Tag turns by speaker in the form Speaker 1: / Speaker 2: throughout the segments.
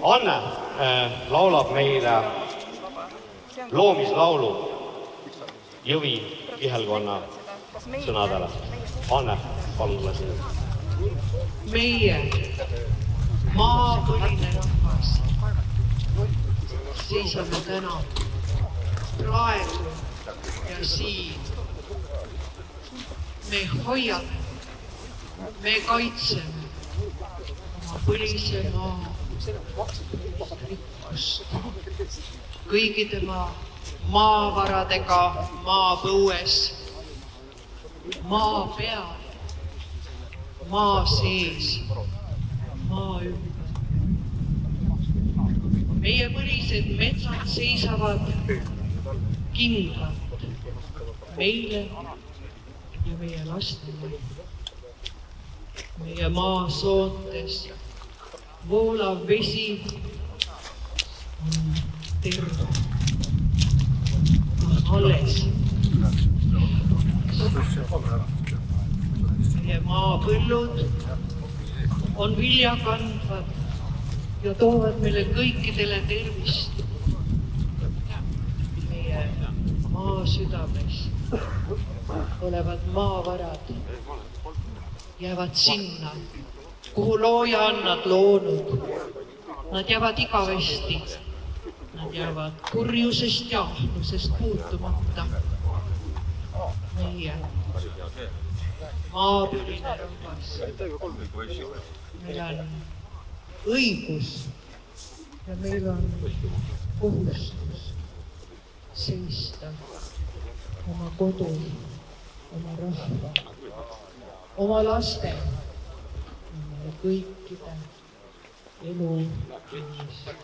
Speaker 1: Anne laulab meile loomislaulu Jõvi kihelkonna sõnadele. Anne, palun tule sinna.
Speaker 2: Meie maapõline rahvas seisame täna praegu ja siin. Me hoiame, me kaitseme oma põlise maa rikkust kõigi tema maavaradega maapõues, maa peal, maa sees, maa ümber. Meie põlised metsad seisavad kindlalt meile ja meie lastele. Meie maasoontes voolav vesi on terve, alles. Meie maapõllud on viljakandvad ja toovad meile kõikidele tervist. Meie maa südames olevad maavarad jäävad sinna, kuhu looja on nad loonud. Nad jäävad igavesti. Nad jäävad kurjusest ja ahnusest puutumata. Meie maapõline rahvas. Meil on õigus ja meil on kohustus seista oma kodu, oma rahva, oma laste ja kõikide elu eest.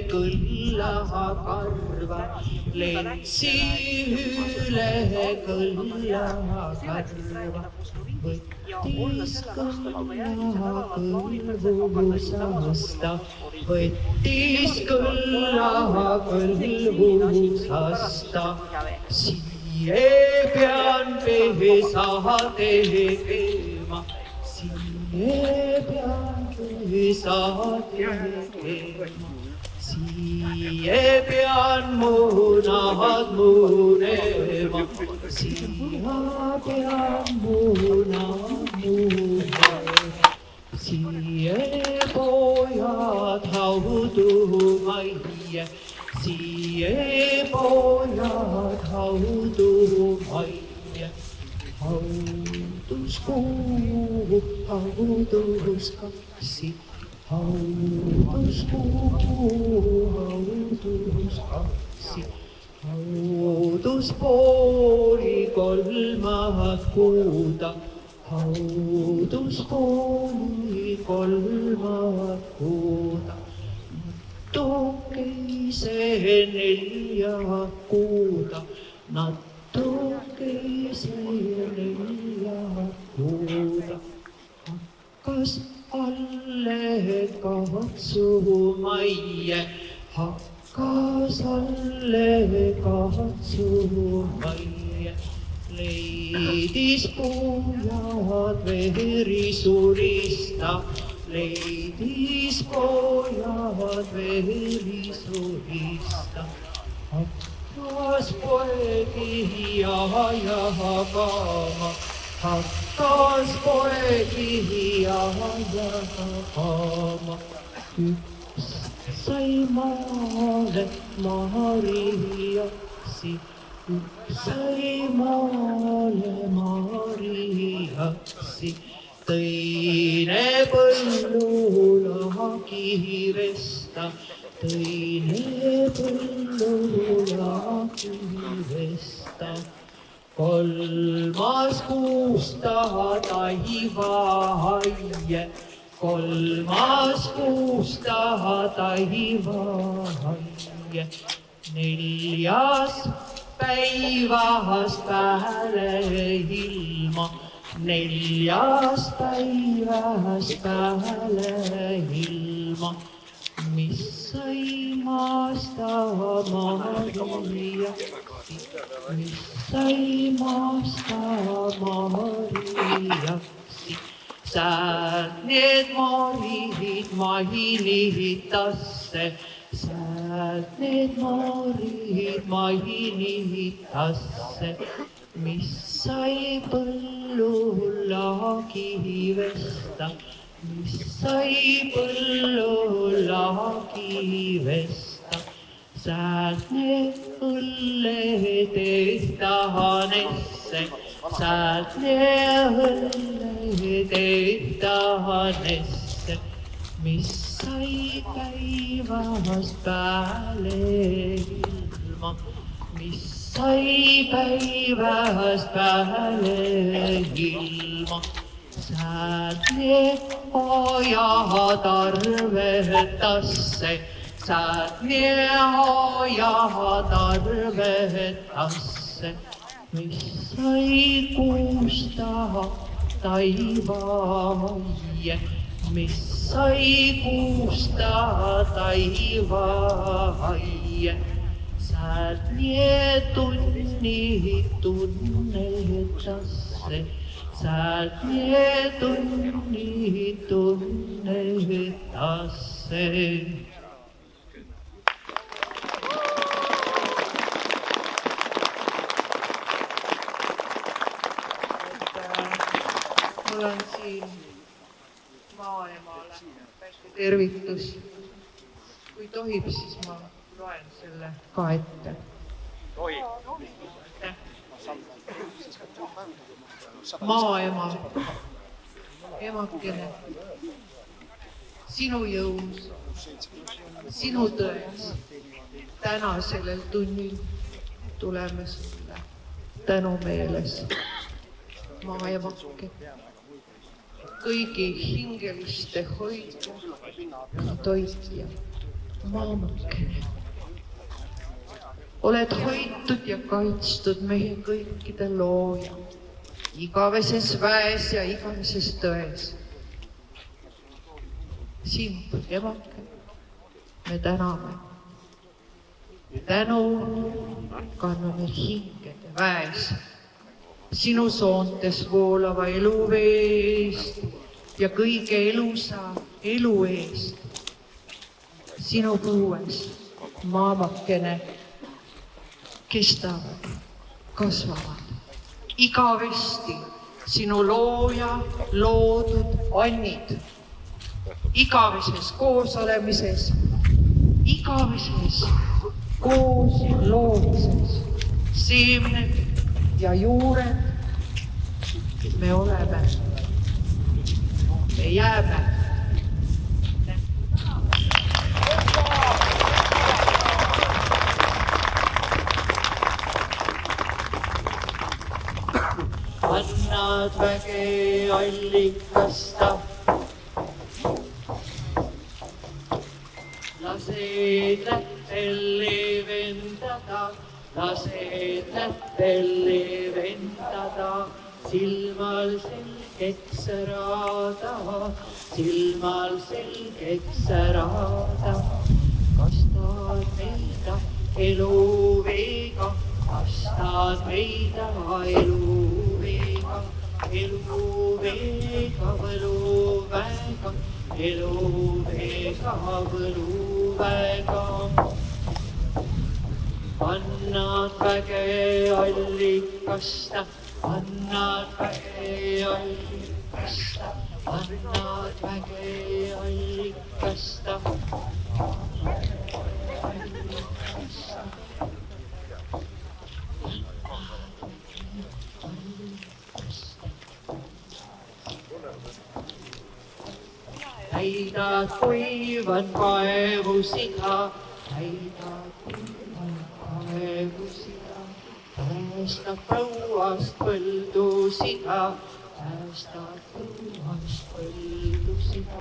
Speaker 2: Kõlla karva, lentsi üle kõlla karva. võttis kõlla kõlvusast ta, võttis kõlla kõlvusast ta. Siie pean pesa tegema, siie pean pesa tegema. Siie pean munad munema, siia pean munad munema. Siie pojad haudu majje, siie pojad haudu majje. Hauduskuu, hauduskassi, hauduskassi, hauduspooli kolmad kuuda, hauduspooli kolmad kuuda. Natukese nelja kuuda, natukese nelja kuuda. Hakkas alle katsumaie, hakkas alle katsumaie. Leidis pojad verisurista, leidis pojad verisurista. Hakkas poegi jagama, hakkas poegi jagama. Üks sai maale Mariaksi, üks sai maale Mariaksi. Teine põllulagi vesta, teine põllulagi vesta. Kolmas kuusta taivahaie, kolmas kuusta taivahaie. Neljas päivas pääle ilma, neljas päivas pääle ilma. Mis sai maasta Mariaksi, mis sai maasta Mariaksi. Säät need marid mainitasse, säät need marid mainitasse. Mis sai põllulagi vesta, mis sai põllulagi vesta. Säät need õlle tehtanesse, säät need õlle tehtanesse. Mis sai päivas pääle ilma, mis sai päivas pääle ilma. Säät need ojad arvetasse, säät need ojad arvetasse. Mis sai kuusta taivahaie, mis sai kuusta taivahaie. Säät need tunnid tunnetasse, säät need tunnid tunnetasse. Mul on siin maaemale tervitus. Kui tohib, siis ma loen selle ka ette. Maaema, emakene, sinu jõus, sinu tões, täna sellel tunnil tuleme sulle tänumeeles. Maaemake, kõigi hingeliste hoidja ja toitja, maamakene. Oled hoitud ja kaitstud meie kõikide looja. igaveses väes ja igaveses tões. Sind, emake, me täname. Tänu kanname hingede väes, sinu soontes voolava eluvee eest ja kõige elusa elu eest. Sinu põues maamakene kestavad, kasvavad igavesti sinu looja loodud annid. Igaveses koosolemises, igaveses koos loomises, seemned ja juured me oleme, me jääme. Annad väge allikasta, lased lähtel leevendada, lased lähtel leevendada, silmal selgeks särada, silmal selgeks särada. Kastad meida eluveega, kastad meida eluveega, eluveega võluväega, eluveega võluväega. Annad väge allikasta, annad väge allikasta, annad väge allikasta. Täidad kuivad kaevusida, täidad kuivad kaevusida, päästad põuast põldusida, päästad põuast põldusida.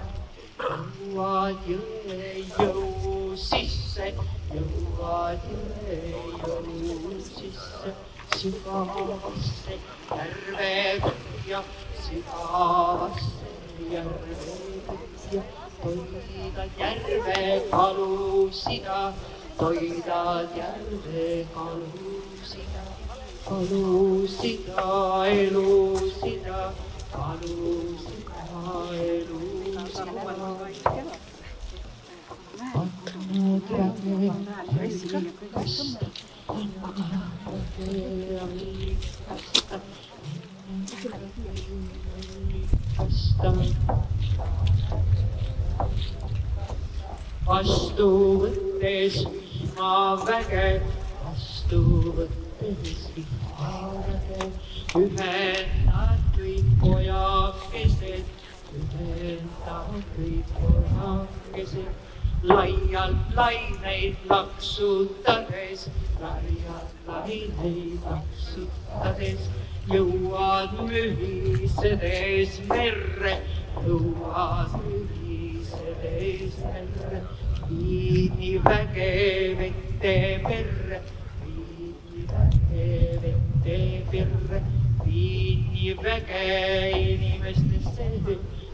Speaker 2: Jõuad jõe jõu sisse, jõuad jõe jõu sisse, sügavasse järve põhja, sügavasse järve põhja. Toidad järve kalusida, toidad järve kalusida, kalusida elusida, kalusida elusida. Annad väge allikasta, annad väge allikasta, vastu võttes vihmaväge, vastu võttes vihmaväge, ühendad kõik pojakesed, ühendad kõik pojakesed, laialt laineid laksutades, laialt laineid laksutades, jõuad mühisedes merre, jõuad mühisedes merre, viini väge vette merre, viini väge vette merre, viini väge inimestesse,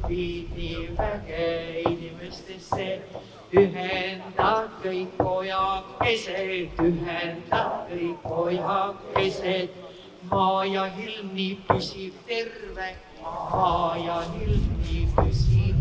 Speaker 2: viini väge inimestesse, ühendad kõik pojakesed, ühendad kõik pojakesed. Maa ja ilm nii püsib terve, maa ja ilm nii püsib